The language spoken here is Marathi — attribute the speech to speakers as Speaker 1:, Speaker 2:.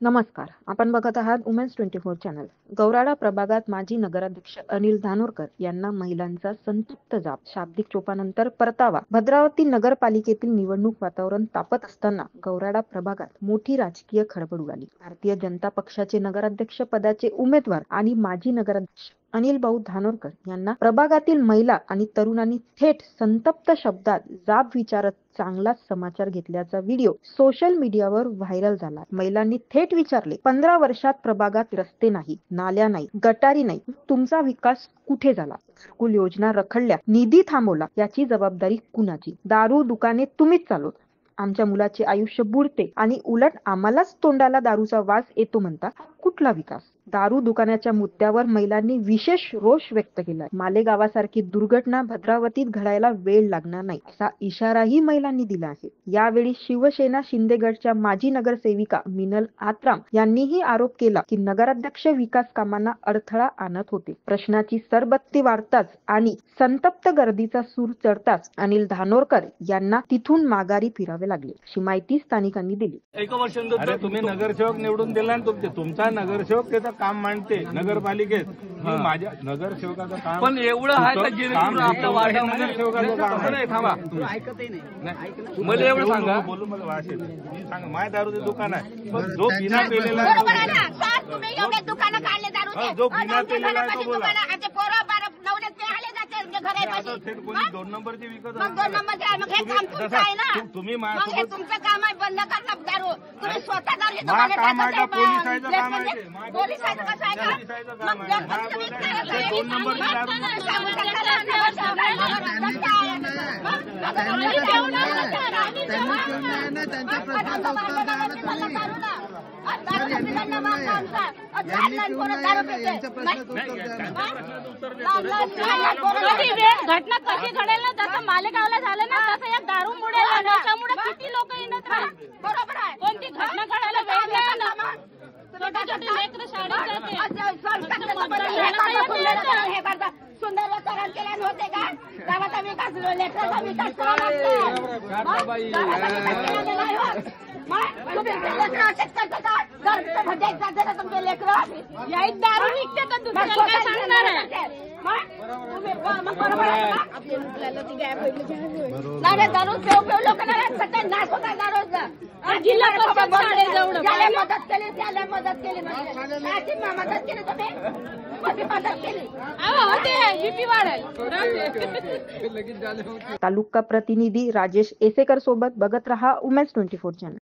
Speaker 1: नमस्कार. आपण बघत आहात वुमेन्स 24 चॅनल. गौराडा प्रभागात माजी नगराध्यक्ष अनिल धानोरकर यांना महिलांचा संतप्त जाब. शाब्दिक चोपानंतर परतावा. भद्रावती नगरपालिकेतील निवडणूक वातावरण तापत असताना गौराडा प्रभागात मोठी राजकीय खळबळ उडाली. भारतीय जनता पक्षाचे नगराध्यक्ष पदाचे उमेदवार आणि माजी नगराध्यक्ष अनिल भाऊ धानोरकर यांना प्रभागातील महिला आणि तरुणांनी थेट संतप्त शब्दात जाब विचारत चांगलाच समाचार घेतल्याचा व्हिडिओ सोशल मीडियावर व्हायरल झाला. महिलांनी थेट विचारले, 15 वर्षात प्रभागात रस्ते नाही, नाल्या नाही, गटारी नाही, तुमचा विकास कुठे झाला? घरकुल योजना रखडल्या, निधी थांबवला, याची जबाबदारी कुणाची? दारू दुकाने तुम्हीच चालवता, आमच्या मुलाचे आयुष्य बुडते आणि उलट आम्हालाच तोंडाला दारूचा वास येतो म्हणता. कुठला विकास? दारू दुकानाच्या मुद्द्यावर महिलांनी विशेष रोष व्यक्त केला. मालेगावासारखी दुर्घटना भद्रावतीत घडायला वेळ लागणार नाही असा इशाराही महिलांनी दिला आहे. यावेळी शिवसेना शिंदेगडच्या माजी नगरसेविका मिनल आत्राम यांनीही आरोप केला की नगराध्यक्ष विकास कामांना अडथळा आणत होते. प्रश्नाची सरबत्ती वाढताच आणि संतप्त गर्दीचा सूर चढताच अनिल धानोरकर यांना तिथून माघारी फिरावे लागले अशी माहिती स्थानिकांनी दिली.
Speaker 2: अरे तुम्ही नगरसेवक निवडून दिला ना, तुमचा नगरसेवक त्याचं काम मांडते नगरपालिकेत. मी माझ्या नगरसेवकाचं काम
Speaker 3: पण एवढं आहे का जेणेकरून आपल्या वार्डामध्ये
Speaker 2: नगरसेवकाचं काम
Speaker 3: नाही. थांबा,
Speaker 2: ऐकतही नाही.
Speaker 3: मला एवढं सांगा,
Speaker 2: बोलू मला वास येतो. मी सांगा, माझ्या दारूचं दुकान आहे, पण जो बिना पेलेला
Speaker 4: बरोबर आहे ना. सात तुम्ही एवढे दुकानं काढले दारूचे.
Speaker 2: जो बिना पेलेला आहे तो बोला.
Speaker 4: आमचे पोरं बारा नवऱ्यात ते आले जाते घरापाशी.
Speaker 2: थेट कोणी 2 नंबरची विकत
Speaker 4: मग 2 नंबरचे आहे. मग हे काम तुमचं आहे ना.
Speaker 2: तुम्ही
Speaker 4: मग हे
Speaker 2: माझ्यासोबत
Speaker 4: तुमचं काम आहे, बंद करणं दारू. तुम्ही स्वतः दारूचे
Speaker 2: मा
Speaker 4: दुकानं
Speaker 2: काम आहे का?
Speaker 4: टाकत
Speaker 2: पोलिसाचं काम आहे ते.
Speaker 4: पोलिसाचं कसं आहे का?
Speaker 2: पोलिसाचं काम
Speaker 4: मग
Speaker 2: आहे.
Speaker 4: जर
Speaker 2: मा
Speaker 4: तुम्ही
Speaker 2: बोलताय
Speaker 4: विकताय
Speaker 2: ना,
Speaker 4: तर
Speaker 2: 2 नंबरची दारू
Speaker 4: सांगू शकता ना.
Speaker 5: घटना कशी घडेल ना, जसं मालेगावला झालं ना तसं या दारूमुळे त्यामुळे किती लोक येणार आहे.
Speaker 4: बरोबर आहे.
Speaker 5: कोणती घटना घडायला वेळ नाही ना. छोटे छोटे लेकरं शाळेत
Speaker 4: हे करतात. सुंदर वातावरण केल्याने होते का? गावाचा विकास, लेकराचा विकास करावा तुमचे लेकरं
Speaker 5: याईत दारू निघते तर दुसऱ्याला काय सांगणार आहे?
Speaker 4: नाही दारू पेव लोकांना नाश होता दारूचा.
Speaker 5: जिल्हा परिषद शाळेजवळ
Speaker 4: मदत केली, त्याला मदत केली, मदत केली तुम्ही, मदत केली.
Speaker 5: बीपी वाढेल.
Speaker 1: तालुका प्रतिनिधी राजेश एसेकर सोबत बघत रहा वुमेन्स 24 चॅनल.